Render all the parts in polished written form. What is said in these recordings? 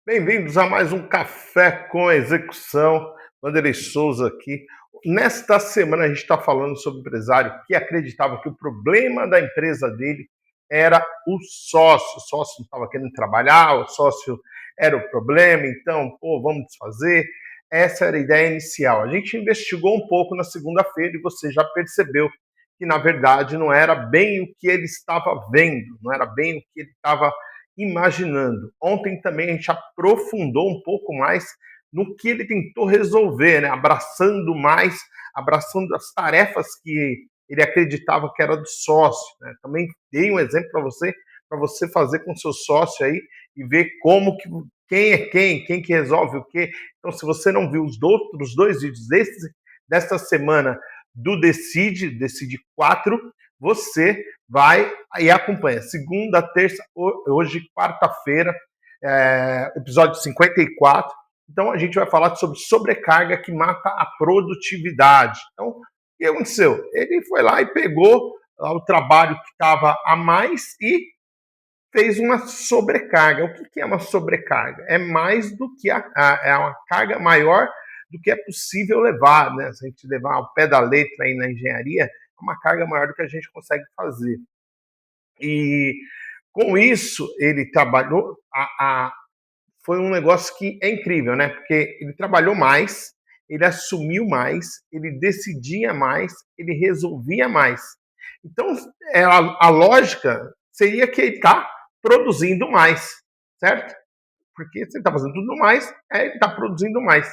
Bem-vindos a mais um Café com Execução. Wanderlei Souza aqui. Nesta semana a gente está falando sobre um empresário que acreditava que o problema da empresa dele era o sócio. O sócio não estava querendo trabalhar, o sócio era o problema, então, vamos desfazer. Essa era a ideia inicial. A gente investigou um pouco na segunda-feira e você já percebeu que, na verdade, não era bem o que ele estava vendo, não era bem o que ele estava imaginando. Ontem também a gente aprofundou um pouco mais no que ele tentou resolver, né? Abraçando as tarefas que ele acreditava que era do sócio. Né? Também dei um exemplo para você fazer com seu sócio aí e ver como que quem é quem que resolve o quê. Então, se você não viu os outros dois vídeos desta semana do Decide 4, você vai e acompanha. Segunda, terça, hoje, quarta-feira, episódio 54. Então, a gente vai falar sobre sobrecarga que mata a produtividade. Então, o que aconteceu? Ele foi lá e pegou o trabalho que estava a mais e fez uma sobrecarga. O que é uma sobrecarga? É mais do que é uma carga maior do que é possível levar, né? Se a gente levar ao pé da letra aí na engenharia, é uma carga maior do que a gente consegue fazer. E com isso ele trabalhou, foi um negócio que é incrível, né? Porque ele trabalhou mais, ele assumiu mais, ele decidia mais, ele resolvia mais. Então, a lógica seria que ele está produzindo mais, certo? Porque se ele está fazendo tudo mais, ele está produzindo mais.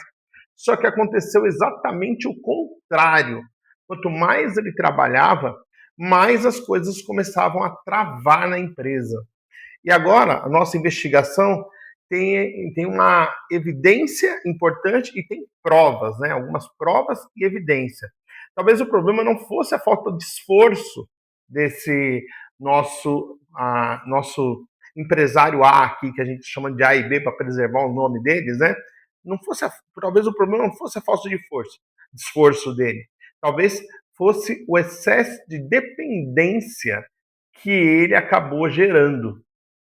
Só que aconteceu exatamente o contrário. Quanto mais ele trabalhava, mais as coisas começavam a travar na empresa. E agora, a nossa investigação tem uma evidência importante e tem provas, né? Algumas provas e evidência. Talvez o problema não fosse a falta de esforço desse nosso empresário A aqui, que a gente chama de A e B para preservar o nome deles, né? Talvez o problema não fosse a falta de esforço dele. Talvez fosse o excesso de dependência que ele acabou gerando,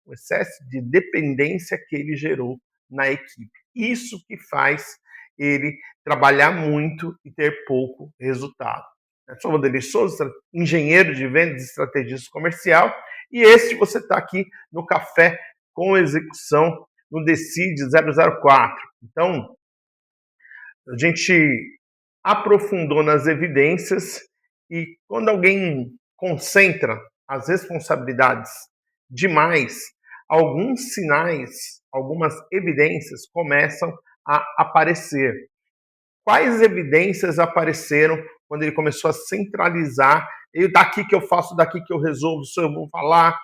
o excesso de dependência que ele gerou na equipe. Isso que faz ele trabalhar muito e ter pouco resultado. Eu sou o Wanderlei Souza, engenheiro de vendas e estrategista comercial, e você está aqui no Café com Execução, no Decide 004. Então, a gente aprofundou nas evidências e quando alguém concentra as responsabilidades demais, alguns sinais, algumas evidências começam a aparecer. Quais evidências apareceram quando ele começou a centralizar? Daqui que eu faço, daqui que eu resolvo, se eu vou falar.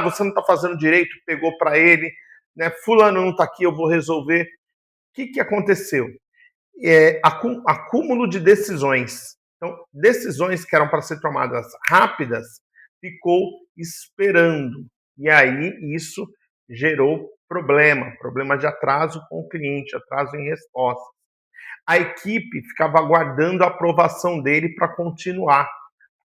Você não está fazendo direito, pegou para ele. Né? Fulano não está aqui, eu vou resolver. O que aconteceu? Acúmulo de decisões. Então, decisões que eram para ser tomadas rápidas, ficou esperando. E aí isso gerou problema de atraso com o cliente, atraso em resposta. A equipe ficava aguardando a aprovação dele para continuar.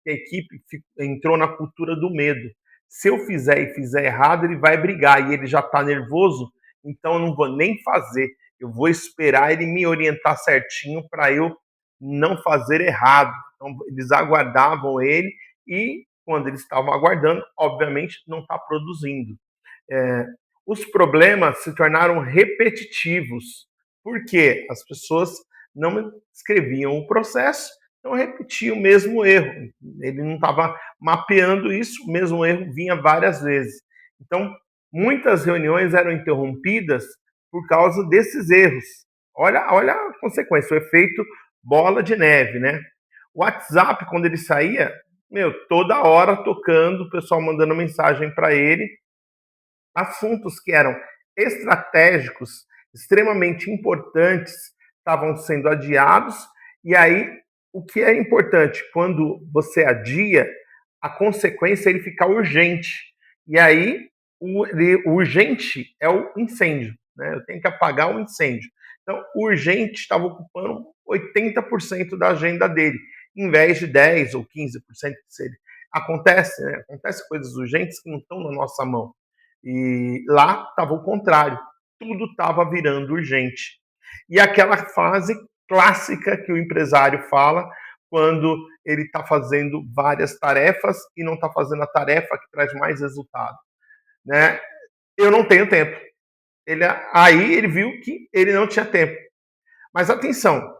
A equipe entrou na cultura do medo. Se eu fizer e fizer errado, ele vai brigar e ele já está nervoso, então eu não vou nem fazer. Eu vou esperar ele me orientar certinho para eu não fazer errado. Então, eles aguardavam ele e, quando eles estavam aguardando, obviamente não está produzindo. Os problemas se tornaram repetitivos, porque as pessoas não escreviam o processo, então repetia o mesmo erro. Ele não estava mapeando isso, o mesmo erro vinha várias vezes. Então, muitas reuniões eram interrompidas por causa desses erros. Olha a consequência, o efeito bola de neve, né? O WhatsApp, quando ele saía, toda hora tocando, o pessoal mandando mensagem para ele, assuntos que eram estratégicos, extremamente importantes, estavam sendo adiados. E aí, o que é importante? Quando você adia, a consequência é ele ficar urgente. E aí, o urgente é o incêndio. Né? Eu tenho que apagar o incêndio. Então, o urgente estava ocupando 80% da agenda dele, em vez de 10% ou 15% que seria. Acontece, né? Acontece coisas urgentes que não estão na nossa mão. E lá estava o contrário. tudo estava virando urgente. E aquela fase clássica que o empresário fala quando ele está fazendo várias tarefas e não está fazendo a tarefa que traz mais resultado, né? Eu não tenho tempo. Aí ele viu que ele não tinha tempo. Mas atenção,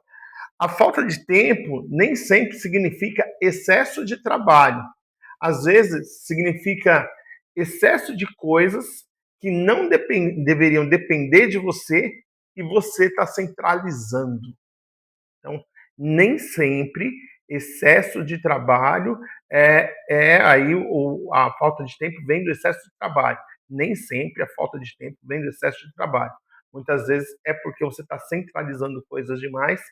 a falta de tempo nem sempre significa excesso de trabalho. Às vezes significa excesso de coisas que não deveriam depender de você e você está centralizando. Então, nem sempre excesso de trabalho aí a falta de tempo vem do excesso de trabalho. Nem sempre a falta de tempo vem do excesso de trabalho. Muitas vezes é porque você está centralizando coisas demais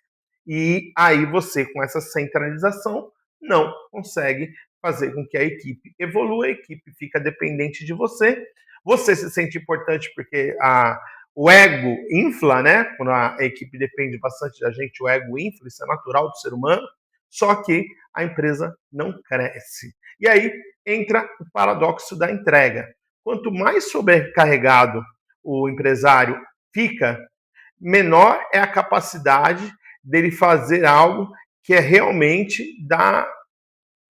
e aí você, com essa centralização, não consegue fazer com que a equipe evolua, a equipe fica dependente de você, você se sente importante porque o ego infla, né? Quando a equipe depende bastante da gente, o ego infla, isso é natural do ser humano, só que a empresa não cresce. E aí entra o paradoxo da entrega. Quanto mais sobrecarregado o empresário fica, menor é a capacidade dele fazer algo que é realmente da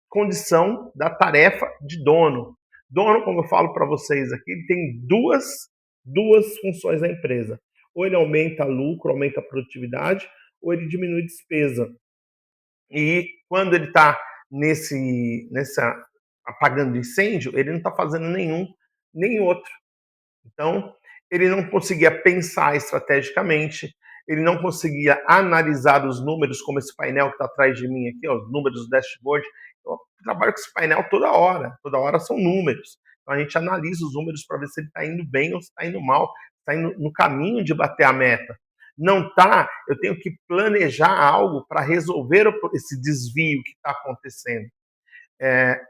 condição da tarefa de dono. Dono, como eu falo para vocês aqui, ele tem duas funções na empresa. Ou ele aumenta lucro, aumenta a produtividade, ou ele diminui despesa. E quando ele está nessa apagando incêndio, ele não está fazendo nenhum nem outro. Então, ele não conseguia pensar estrategicamente, ele não conseguia analisar os números, como esse painel que está atrás de mim aqui, ó, os números do dashboard. Eu trabalho com esse painel toda hora são números. Então, a gente analisa os números para ver se ele está indo bem ou se está indo mal, está indo no caminho de bater a meta. Não está, eu tenho que planejar algo para resolver esse desvio que está acontecendo.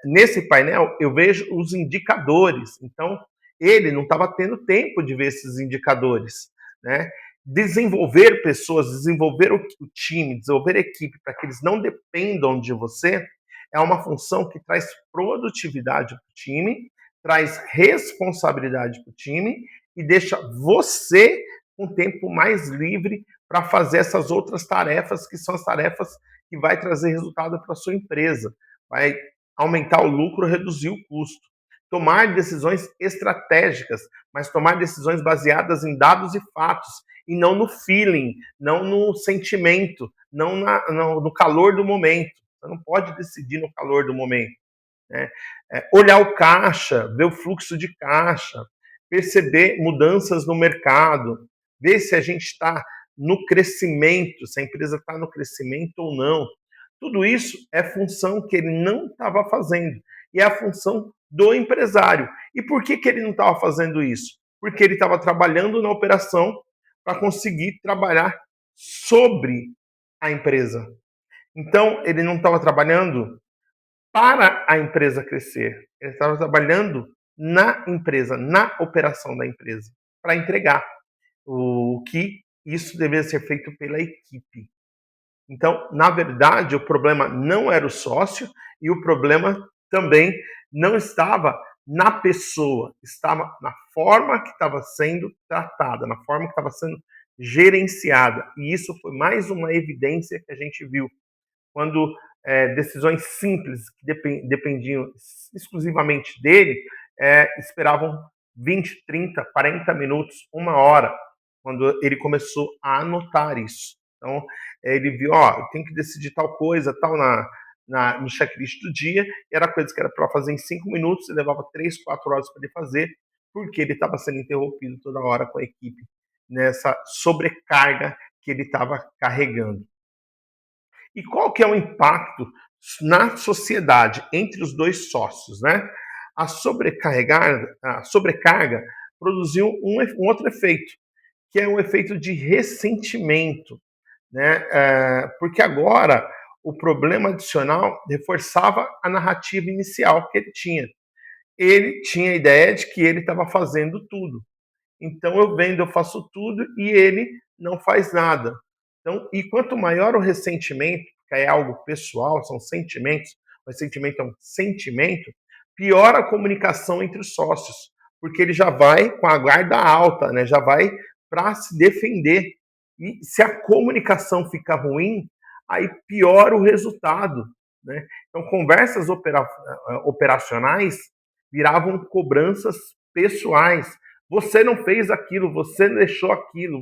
Nesse painel, eu vejo os indicadores. Então, ele não estava tendo tempo de ver esses indicadores, né? Desenvolver pessoas, desenvolver o time, desenvolver a equipe para que eles não dependam de você é uma função que traz produtividade para o time, traz responsabilidade para o time e deixa você com tempo mais livre para fazer essas outras tarefas que são as tarefas que vai trazer resultado para a sua empresa, vai aumentar o lucro, reduzir o custo. Tomar decisões estratégicas, mas tomar decisões baseadas em dados e fatos, e não no feeling, não no sentimento, não no calor do momento. Você não pode decidir no calor do momento. Né? Olhar o caixa, ver o fluxo de caixa, perceber mudanças no mercado, ver se a gente está no crescimento, se a empresa está no crescimento ou não. Tudo isso é função que ele não estava fazendo. E é a função do empresário. E por que ele não estava fazendo isso? Porque ele estava trabalhando na operação para conseguir trabalhar sobre a empresa. Então, ele não estava trabalhando para a empresa crescer. Ele estava trabalhando na empresa, na operação da empresa, para entregar o que isso deveria ser feito pela equipe. Então, na verdade, o problema não era o sócio e o problema também não estava na pessoa, estava na forma que estava sendo tratada, na forma que estava sendo gerenciada. E isso foi mais uma evidência que a gente viu quando decisões simples que dependiam exclusivamente dele esperavam 20, 30, 40 minutos, uma hora, quando ele começou a anotar isso. Então, ele viu, ó, tem que decidir tal coisa, tal no checklist do dia, e era coisa que era para fazer em 5 minutos, e levava 3, 4 horas para ele fazer, porque ele estava sendo interrompido toda hora com a equipe, nessa sobrecarga que ele estava carregando. E qual que é o impacto na sociedade entre os dois sócios, né? A sobrecarga produziu um outro efeito, que é um efeito de ressentimento, né? Porque agora o problema adicional reforçava a narrativa inicial que ele tinha. Ele tinha a ideia de que ele estava fazendo tudo. Então eu vendo, eu faço tudo e ele não faz nada. Então, e quanto maior o ressentimento, que é algo pessoal, são sentimentos, o ressentimento é um sentimento, pior a comunicação entre os sócios, porque ele já vai com a guarda alta, né? Já vai para se defender. E se a comunicação fica ruim, aí piora o resultado, né? Então, conversas operacionais viravam cobranças pessoais. Você não fez aquilo, você deixou aquilo,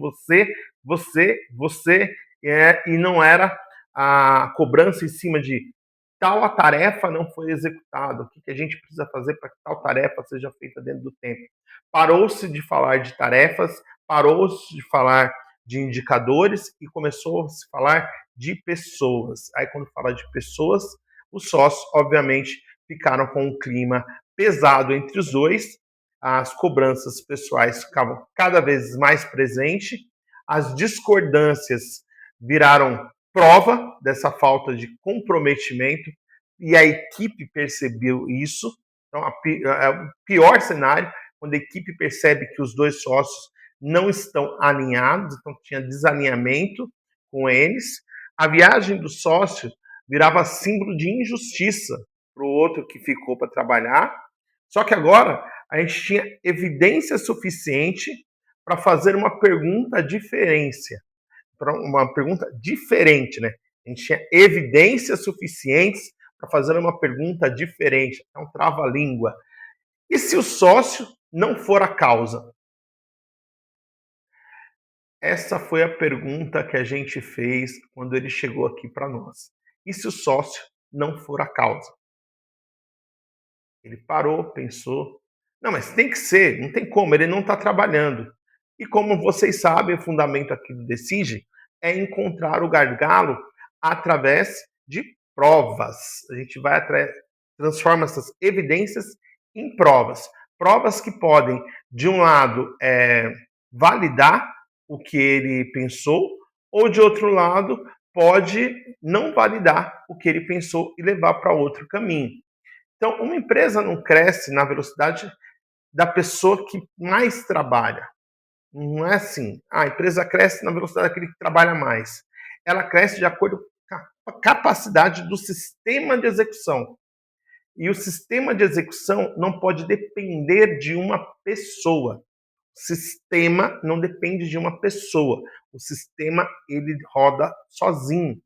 e não era a cobrança em cima de tal a tarefa não foi executada, o que a gente precisa fazer para que tal tarefa seja feita dentro do tempo. Parou-se de falar de tarefas, parou-se de falar de indicadores e começou a se falar de pessoas. Aí, quando fala de pessoas, os sócios, obviamente, ficaram com um clima pesado entre os dois, as cobranças pessoais ficavam cada vez mais presentes, as discordâncias viraram prova dessa falta de comprometimento e a equipe percebeu isso. Então, o pior cenário, quando a equipe percebe que os dois sócios não estão alinhados, então tinha desalinhamento com eles. A viagem do sócio virava símbolo de injustiça para o outro que ficou para trabalhar. Só que agora a gente tinha evidência suficiente para fazer uma pergunta diferente, né? A gente tinha evidências suficientes para fazer uma pergunta diferente. É um trava-língua. E se o sócio não for a causa? Essa foi a pergunta que a gente fez quando ele chegou aqui para nós. E se o sócio não for a causa? Ele parou, pensou. Não, mas tem que ser, não tem como, ele não está trabalhando. E como vocês sabem, o fundamento aqui do Decide é encontrar o gargalo através de provas. A gente vai transforma essas evidências em provas. Provas que podem, de um lado, validar o que ele pensou, ou de outro lado, pode não validar o que ele pensou e levar para outro caminho. Então, uma empresa não cresce na velocidade da pessoa que mais trabalha. Não é assim. A empresa cresce na velocidade daquele que trabalha mais. Ela cresce de acordo com a capacidade do sistema de execução. E o sistema de execução não pode depender de uma pessoa. O sistema não depende de uma pessoa. O sistema ele roda sozinho.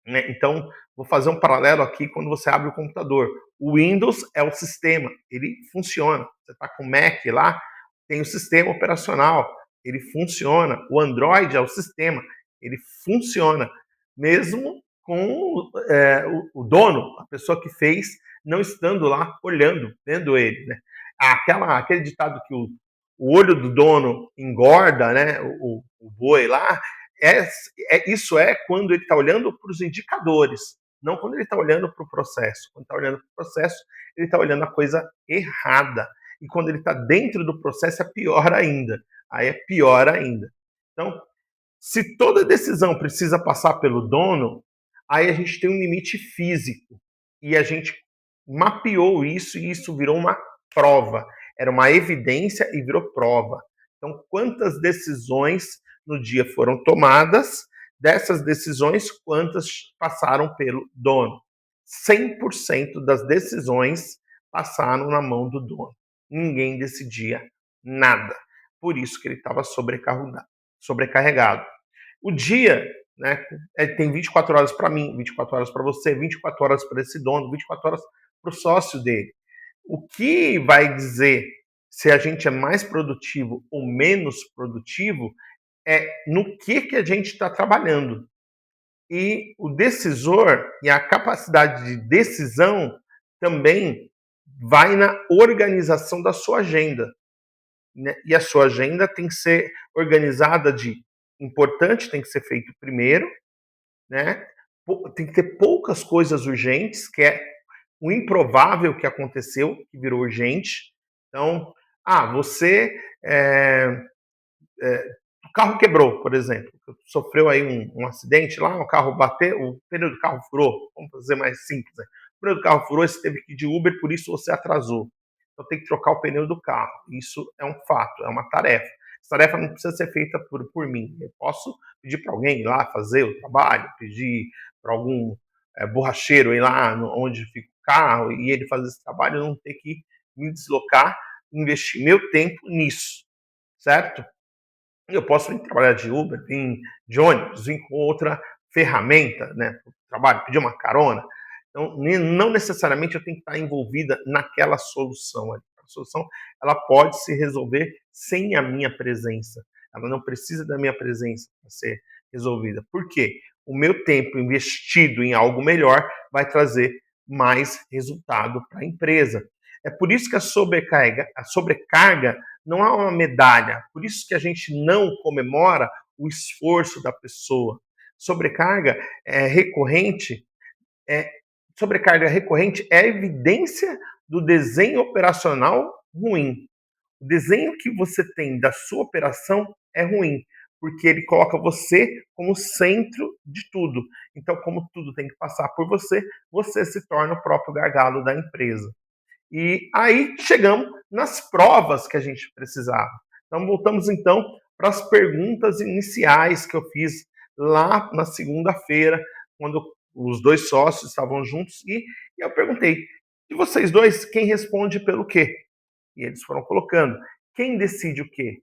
Né? Então, vou fazer um paralelo aqui quando você abre o computador. O Windows é o sistema, ele funciona. Você está com o Mac lá, tem o sistema operacional, ele funciona. O Android é o sistema, ele funciona. Mesmo com o dono, a pessoa que fez, não estando lá olhando, vendo ele. Né? Aquele ditado que o olho do dono engorda, né? O boi lá, isso é quando ele está olhando para os indicadores, não quando ele está olhando para o processo. Quando está olhando para o processo, ele está olhando a coisa errada. E quando ele está dentro do processo, é pior ainda. Aí é pior ainda. Então, se toda decisão precisa passar pelo dono, aí a gente tem um limite físico. E a gente mapeou isso e isso virou uma prova. Era uma evidência e virou prova. Então, quantas decisões no dia foram tomadas? Dessas decisões, quantas passaram pelo dono? 100% das decisões passaram na mão do dono. Ninguém decidia nada. Por isso que ele estava sobrecarregado. O dia, né, tem 24 horas para mim, 24 horas para você, 24 horas para esse dono, 24 horas para o sócio dele. O que vai dizer se a gente é mais produtivo ou menos produtivo é no que a gente está trabalhando. E o decisor e a capacidade de decisão também vai na organização da sua agenda. Né? E a sua agenda tem que ser organizada de importante, tem que ser feito primeiro, né? Tem que ter poucas coisas urgentes, que é o improvável que aconteceu, que virou urgente. Então, você o carro quebrou, por exemplo, sofreu aí um acidente lá, o carro bateu, o pneu do carro furou, vamos fazer mais simples, né? O pneu do carro furou, você teve que ir de Uber, por isso você atrasou. Então tem que trocar o pneu do carro. Isso é um fato, é uma tarefa. Essa tarefa não precisa ser feita por mim. Eu posso pedir para alguém ir lá fazer o trabalho, pedir para algum borracheiro ir lá onde fica o carro e ele fazer esse trabalho, eu não ter que me deslocar, investir meu tempo nisso, certo? Eu posso vir trabalhar de Uber, vir de ônibus, vir com outra ferramenta, né, para o trabalho, pedir uma carona. Então, não necessariamente eu tenho que estar envolvida naquela solução. A solução ela pode se resolver sem a minha presença. Ela não precisa da minha presença para ser resolvida. Por quê? O meu tempo investido em algo melhor vai trazer mais resultado para a empresa. É por isso que a sobrecarga não há uma medalha. Por isso que a gente não comemora o esforço da pessoa. Sobrecarga recorrente é sobrecarga recorrente é evidência do desenho operacional ruim. O desenho que você tem da sua operação é ruim, porque ele coloca você como centro de tudo. Então, como tudo tem que passar por você, você se torna o próprio gargalo da empresa. E aí chegamos nas provas que a gente precisava. Então voltamos então para as perguntas iniciais que eu fiz lá na segunda-feira, quando os dois sócios estavam juntos, e eu perguntei: de vocês dois, quem responde pelo quê? E eles foram colocando: quem decide o quê?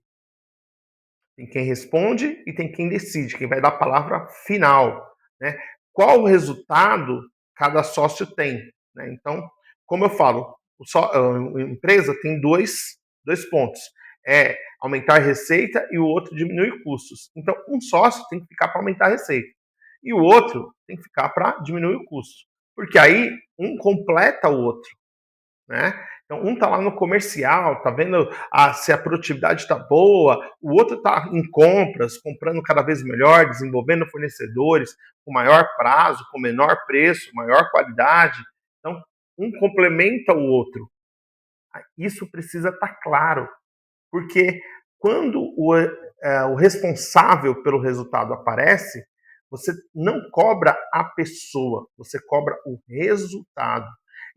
Tem quem responde e tem quem decide, quem vai dar a palavra final, né? Qual o resultado cada sócio tem, né? Então, como eu falo, a empresa tem dois pontos: é aumentar a receita e o outro diminuir custos. Então, um sócio tem que ficar para aumentar a receita e o outro tem que ficar para diminuir o custo, porque aí um completa o outro, né? Então, um está lá no comercial, está vendo se a produtividade está boa, o outro está em compras, comprando cada vez melhor, desenvolvendo fornecedores com maior prazo, com menor preço, maior qualidade. Então, um complementa o outro. Isso precisa estar claro, porque quando o responsável pelo resultado aparece, você não cobra a pessoa, você cobra o resultado.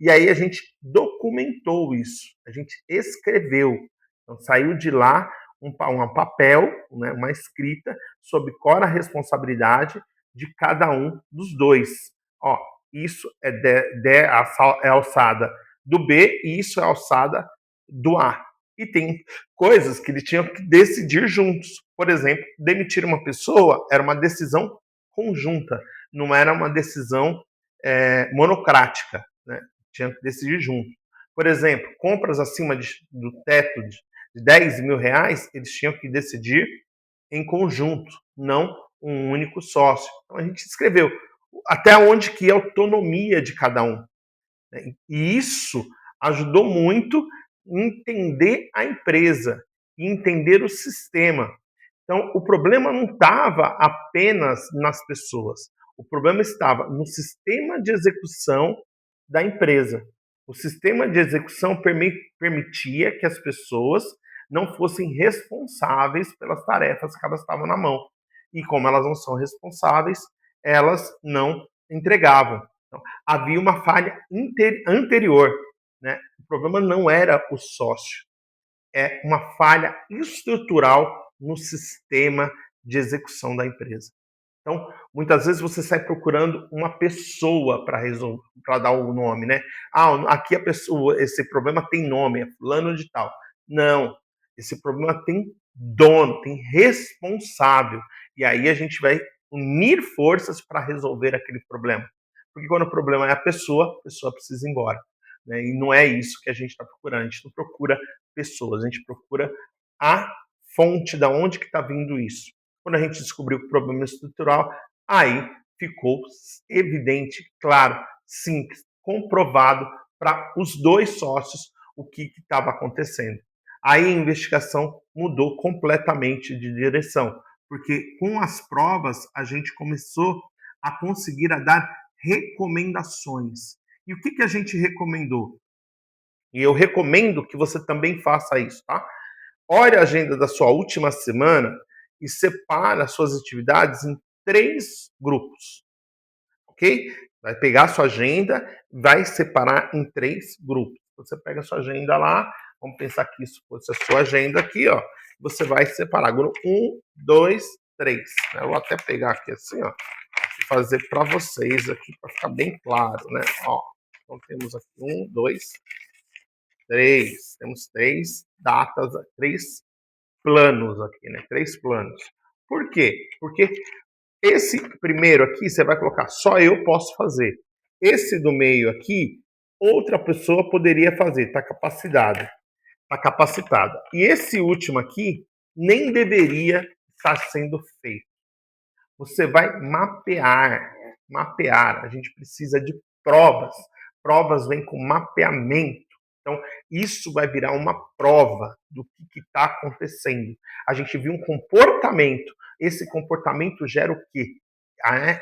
E aí a gente documentou isso, a gente escreveu. Então saiu de lá um papel, né, uma escrita sobre qual era a responsabilidade de cada um dos dois. Ó, isso é alçada do B e isso é alçada do A. E tem coisas que eles tinham que decidir juntos. Por exemplo, demitir uma pessoa era uma decisão conjunta, não era uma decisão monocrática, né? Tinha que decidir junto. Por exemplo, compras acima do teto de 10 mil reais, eles tinham que decidir em conjunto, não um único sócio. Então a gente escreveu até onde que é a autonomia de cada um. Né? E isso ajudou muito em entender a empresa e entender o sistema. Então, o problema não estava apenas nas pessoas, o problema estava no sistema de execução da empresa. O sistema de execução permitia que as pessoas não fossem responsáveis pelas tarefas que elas estavam na mão. E como elas não são responsáveis, elas não entregavam. Então, havia uma falha anterior. Né? O problema não era o sócio, é uma falha estrutural no sistema de execução da empresa. Então, muitas vezes você sai procurando uma pessoa para resolver, para dar o nome, né? Ah, aqui a pessoa, esse problema tem nome, é fulano de tal. Não, esse problema tem dono, tem responsável. E aí a gente vai unir forças para resolver aquele problema. Porque quando o problema é a pessoa precisa ir embora. Né? E não é isso que a gente está procurando. A gente não procura pessoas, a gente procura a fonte da onde que está vindo isso. Quando a gente descobriu o problema estrutural, aí ficou evidente, claro, simples, comprovado para os dois sócios o que estava acontecendo. Aí a investigação mudou completamente de direção, porque com as provas a gente começou a conseguir a dar recomendações. E o que a gente recomendou? E eu recomendo que você também faça isso, tá? Olhe a agenda da sua última semana e separe as suas atividades em 3 grupos, ok? Vai pegar a sua agenda, vai separar em 3 grupos. Você pega a sua agenda lá, vamos pensar que isso fosse a sua agenda aqui, ó. Você vai separar grupo 1, 2, 3. Eu vou até pegar aqui assim, ó, e fazer para vocês aqui, para ficar bem claro, né? Ó, então temos aqui 1, 2, 3. Temos 3 datas, 3 planos aqui, né? 3 planos. Por quê? Porque esse primeiro aqui você vai colocar só eu posso fazer. Esse do meio aqui, outra pessoa poderia fazer, está capacitada, está capacitada. E esse último aqui nem deveria estar sendo feito. Você vai mapear, mapear. A gente precisa de provas. Provas vêm com mapeamento. Então, isso vai virar uma prova do que está acontecendo. A gente viu um comportamento. Esse comportamento gera o quê?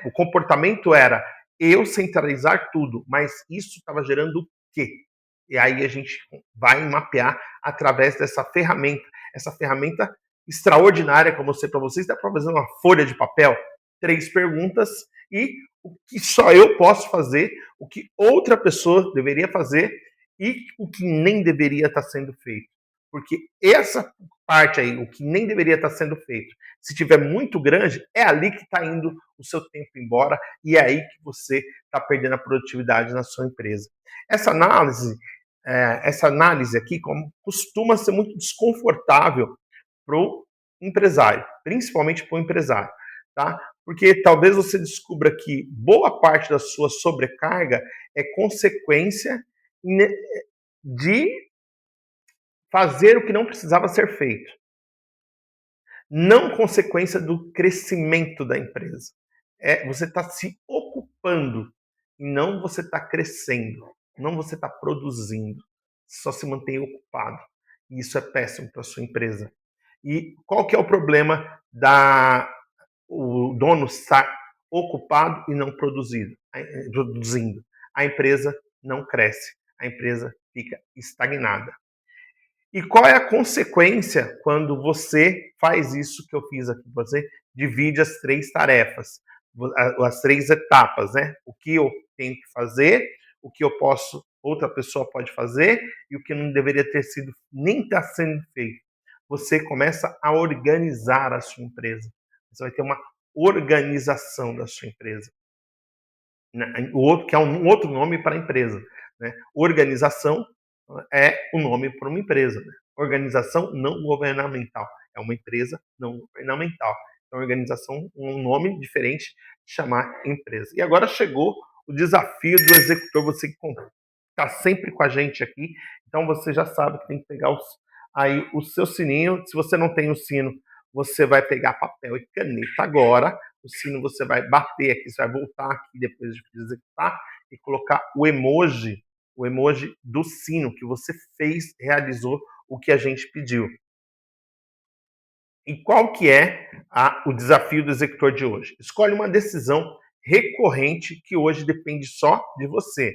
O comportamento era eu centralizar tudo, mas isso estava gerando o quê? E aí a gente vai mapear através dessa ferramenta. Essa ferramenta extraordinária que eu mostrei para vocês, dá para fazer uma folha de papel, 3 perguntas e o que só eu posso fazer, o que outra pessoa deveria fazer e o que nem deveria estar sendo feito. Porque essa parte aí, o que nem deveria estar sendo feito, se tiver muito grande, é ali que está indo o seu tempo embora e é aí que você está perdendo a produtividade na sua empresa. Essa análise aqui costuma ser muito desconfortável para o empresário, principalmente para o empresário, tá? Porque talvez você descubra que boa parte da sua sobrecarga é consequência de fazer o que não precisava ser feito, não consequência do crescimento da empresa. Você está se ocupando e não você está crescendo, não você está produzindo, só se mantém ocupado. E isso é péssimo para a sua empresa. E qual que é o problema o dono estar ocupado e não produzindo? A empresa não cresce, a empresa fica estagnada. E qual é a consequência quando você faz isso que eu fiz aqui? Você divide as 3 tarefas, as 3 etapas, né? O que eu tenho que fazer, o que eu posso, outra pessoa pode fazer e o que não deveria ter sido, nem está sendo feito. Você começa a organizar a sua empresa. Você vai ter uma organização da sua empresa. O outro, que é um outro nome para a empresa. Né? Organização é o nome para uma empresa. Né? Organização não governamental. É uma empresa não governamental. Então, organização um nome diferente de chamar empresa. E agora chegou o desafio do executor. Você que está sempre com a gente aqui, então você já sabe que tem que pegar aí o seu sininho. Se você não tem o sino, você vai pegar papel e caneta agora. O sino você vai bater aqui, você vai voltar aqui depois de executar e colocar o emoji do sino que você fez, realizou o que a gente pediu. E qual que é o desafio do executor de hoje? Escolhe uma decisão recorrente que hoje depende só de você.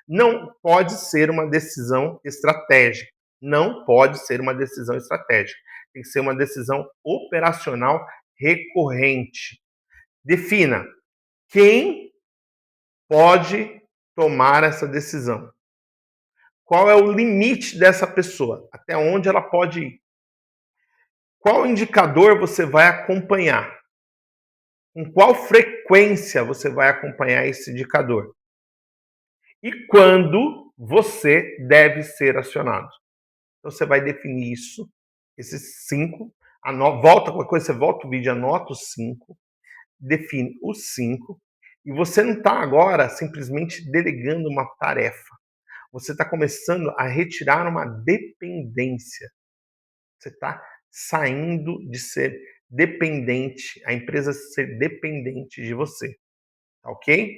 Não pode ser uma decisão estratégica. Não pode ser uma decisão estratégica. Tem que ser uma decisão operacional recorrente. Defina quem pode tomar essa decisão. Qual é o limite dessa pessoa? Até onde ela pode ir? Qual indicador você vai acompanhar? Com qual frequência você vai acompanhar esse indicador? E quando você deve ser acionado? Então você vai definir isso, esses 5. Volta qualquer coisa, você volta o vídeo, anota os 5, define os 5. E você não está agora simplesmente delegando uma tarefa. Você está começando a retirar uma dependência. Você está saindo de ser dependente, a empresa ser dependente de você. Tá ok?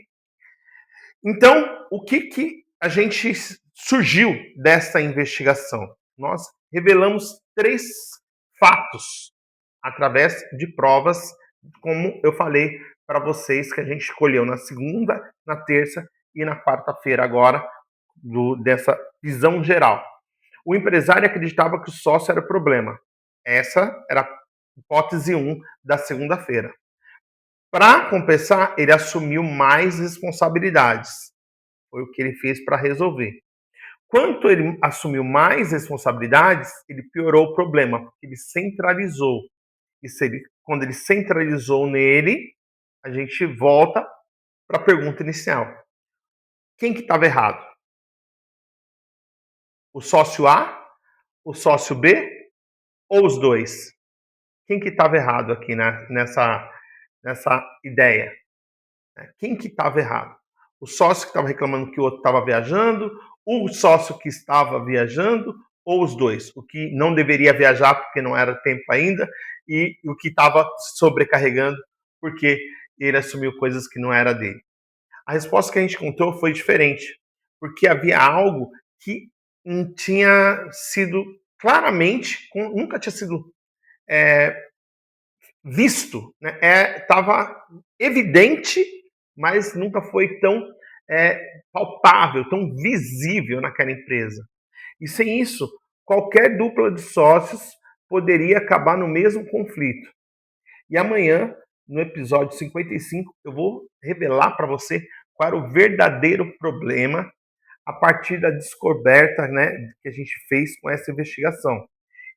Então, o que a gente surgiu dessa investigação? Nós revelamos 3 fatos através de provas, como eu falei para vocês, que a gente escolheu na segunda, na terça e na quarta-feira agora, dessa visão geral. O empresário acreditava que o sócio era o problema. Essa era a hipótese 1 da segunda-feira. Para compensar, ele assumiu mais responsabilidades. Foi o que ele fez para resolver. Quanto ele assumiu mais responsabilidades, ele piorou o problema, porque ele centralizou. E quando ele centralizou nele, a gente volta para a pergunta inicial. Quem que estava errado? O sócio A? O sócio B? ou os dois? Quem que estava errado aqui nessa ideia? Quem que estava errado? O sócio que estava reclamando que o outro estava viajando, o sócio que estava viajando, ou os dois? O que não deveria viajar porque não era tempo ainda, e o que estava sobrecarregando porque ele assumiu coisas que não era dele. A resposta que a gente encontrou foi diferente, porque havia algo que tinha sido claramente, nunca tinha sido é, visto, né? Estava evidente, mas nunca foi tão palpável, tão visível naquela empresa. E sem isso, qualquer dupla de sócios poderia acabar no mesmo conflito. E amanhã, no episódio 55, eu vou revelar para você qual era o verdadeiro problema a partir da descoberta, né, que a gente fez com essa investigação.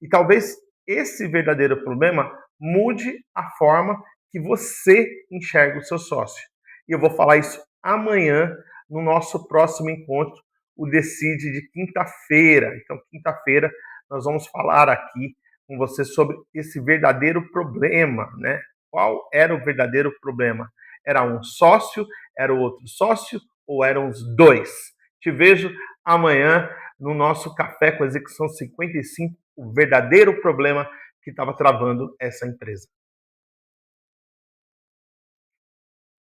E talvez esse verdadeiro problema mude a forma que você enxerga o seu sócio. E eu vou falar isso amanhã no nosso próximo encontro, o Decide de quinta-feira. Então, quinta-feira, nós vamos falar aqui com você sobre esse verdadeiro problema, né? Qual era o verdadeiro problema? Era um sócio? Era o outro sócio? Ou eram os dois? Te vejo amanhã no nosso Café com Execução 55, o verdadeiro problema que estava travando essa empresa.